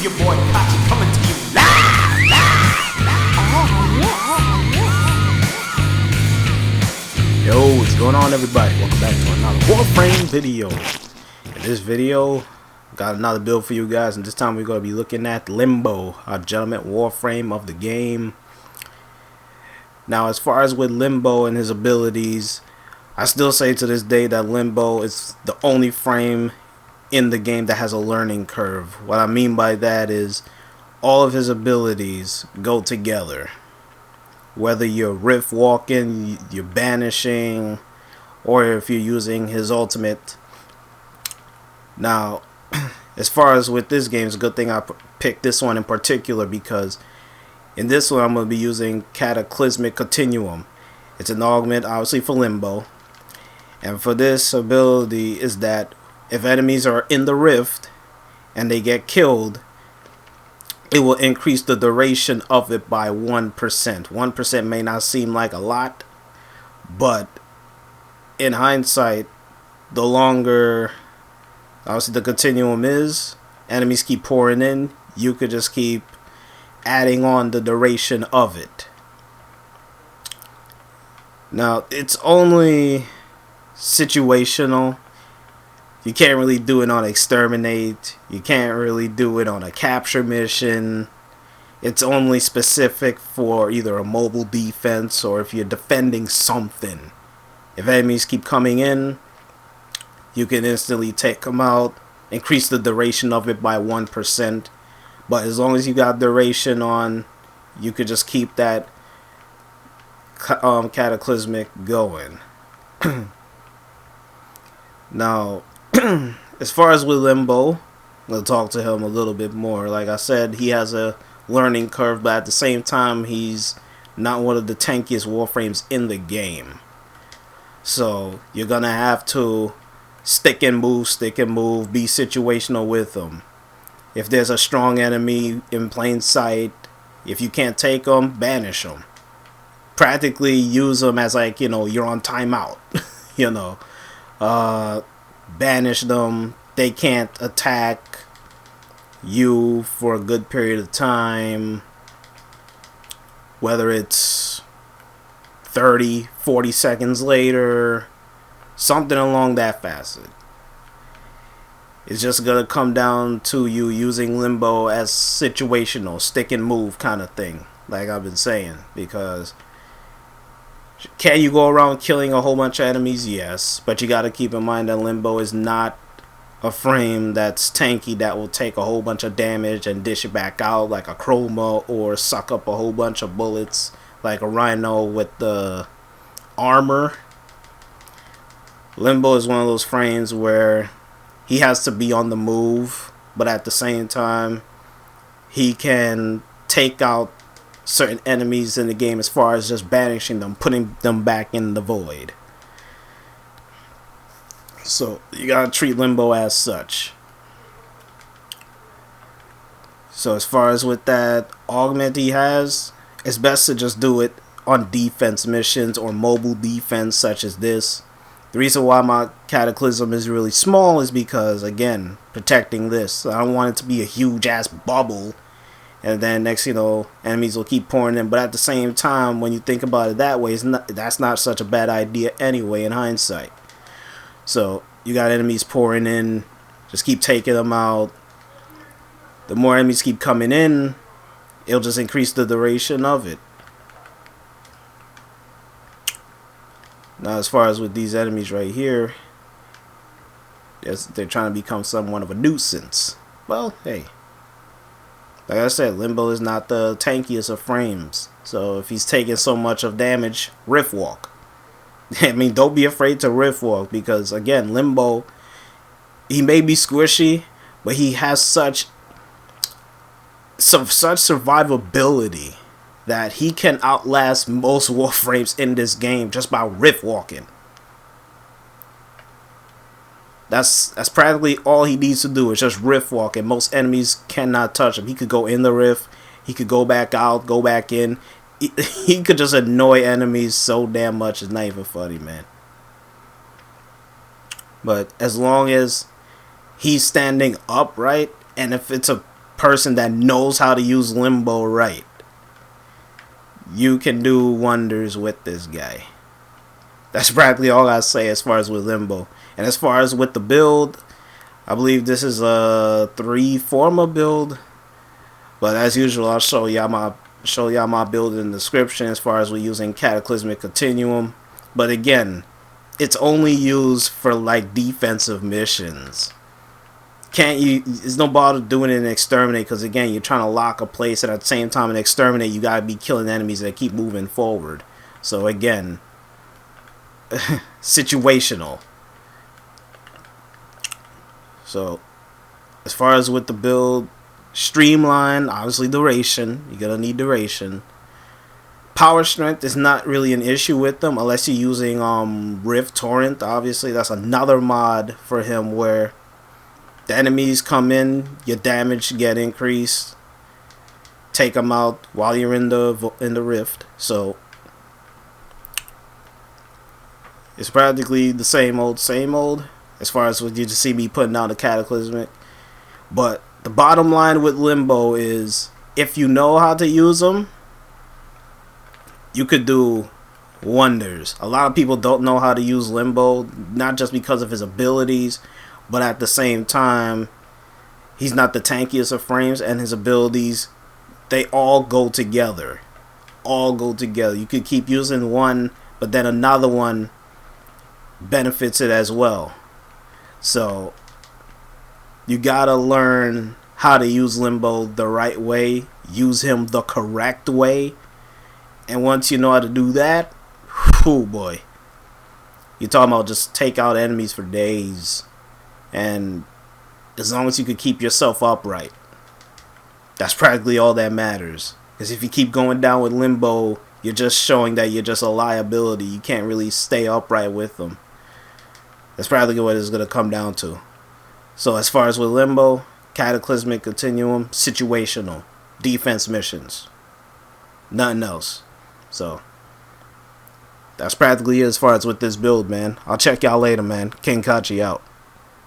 your boy Kachi coming to you live. Yo, what's going on, everybody? Welcome back to another Warframe video. In this video, got another build for you guys, and this time we're going to be looking at Limbo, our gentleman Warframe of the game. Now, as far as with Limbo and his abilities, I still say to this day that Limbo is the only frame in the game that has a learning curve. What I mean by that is all of his abilities go together. Whether you're rift walking, you're banishing, or if you're using his ultimate. Now, as far as with this game, it's a good thing I picked this one in particular, because in this one I'm going to be using Cataclysmic Continuum. It's an augment obviously for Limbo. And for this ability is that if enemies are in the rift and they get killed, it will increase the duration of it by 1%. 1% may not seem like a lot, but in hindsight, the longer obviously the continuum is, enemies keep pouring in, you could just keep adding on the duration of it. Now, it's only situational. You can't really do it on exterminate. You can't really do it on a capture mission. It's only specific for either a mobile defense or if you're defending something. If enemies keep coming in, you can instantly take them out, increase the duration of it by 1%. But as long as you got duration on, you could just keep that cataclysmic going. Now, as far as with Limbo, I'm going to talk to him a little bit more. Like I said, he has a learning curve, but at the same time, he's not one of the tankiest Warframes in the game. So, you're going to have to stick and move, be situational with him. If there's a strong enemy in plain sight, if you can't take them, banish them. Practically use them as like, you're on timeout, banish them. They can't attack you for a good period of time, whether it's 30-40 seconds later, something along that facet. It's just gonna come down to you using Limbo as situational, stick and move kind of thing, like I've been saying. Because can you go around killing a whole bunch of enemies? Yes, but you got to keep in mind that Limbo is not a frame that's tanky that will take a whole bunch of damage and dish it back out like a Chroma, or suck up a whole bunch of bullets like a Rhino with the armor. Limbo is one of those frames where he has to be on the move, but at the same time he can take out certain enemies in the game as far as just banishing them, putting them back in the void. So you gotta treat Limbo as such. So as far as with that augment he has, it's best to just do it on defense missions or mobile defense such as this. The reason why my Cataclysm is really small is because, again, protecting this. I don't want it to be a huge ass bubble, and then next, enemies will keep pouring in. But at the same time, when you think about it that way, that's not such a bad idea anyway in hindsight. So you got enemies pouring in, just keep taking them out. The more enemies keep coming in, it'll just increase the duration of it. Now, as far as with these enemies right here, they're trying to become somewhat of a nuisance. Well, hey. Like I said, Limbo is not the tankiest of frames. So if he's taking so much of damage, rift walk. I mean, don't be afraid to rift walk, because again, Limbo, he may be squishy, but he has such survivability that he can outlast most Warframes in this game just by rift walking. That's practically all he needs to do, is just rift walk, and most enemies cannot touch him. He could go in the rift, he could go back out, go back in. He could just annoy enemies so damn much, it's not even funny, man. But as long as he's standing upright, and if it's a person that knows how to use Limbo right, you can do wonders with this guy. That's practically all I say as far as with Limbo. And as far as with the build, I believe this is a 3 Forma build. But as usual, I'll show y'all my build in the description as far as we're using Cataclysmic Continuum. But again, it's only used for like defensive missions. There's no bother doing it in Exterminate, because again, you're trying to lock a place, and at the same time in Exterminate you gotta be killing enemies that keep moving forward. So again, situational. So as far as with the build, streamline, obviously duration, you're gonna need duration. Power strength is not really an issue with them unless you're using Rift Torrent. Obviously that's another mod for him where the enemies come in, your damage get increased, take them out while you're in the rift. So it's practically the same old as far as what you just see me putting out the Cataclysmic. But the bottom line with Limbo is, if you know how to use them, you could do wonders. A lot of people don't know how to use Limbo, not just because of his abilities, but at the same time, he's not the tankiest of frames, and his abilities, they all go together. You could keep using one, but then another one benefits it as well. So you gotta learn how to use Limbo the right way, use him the correct way, and once you know how to do that, oh boy, you're talking about just take out enemies for days. And as long as you could keep yourself upright, that's practically all that matters. Because if you keep going down with Limbo, you're just showing that you're just a liability. You can't really stay upright with them. That's probably what it's going to come down to. So as far as with Limbo, Cataclysmic Continuum, situational, defense missions, nothing else. So that's practically it as far as with this build, man. I'll check y'all later, man. King Kachi out.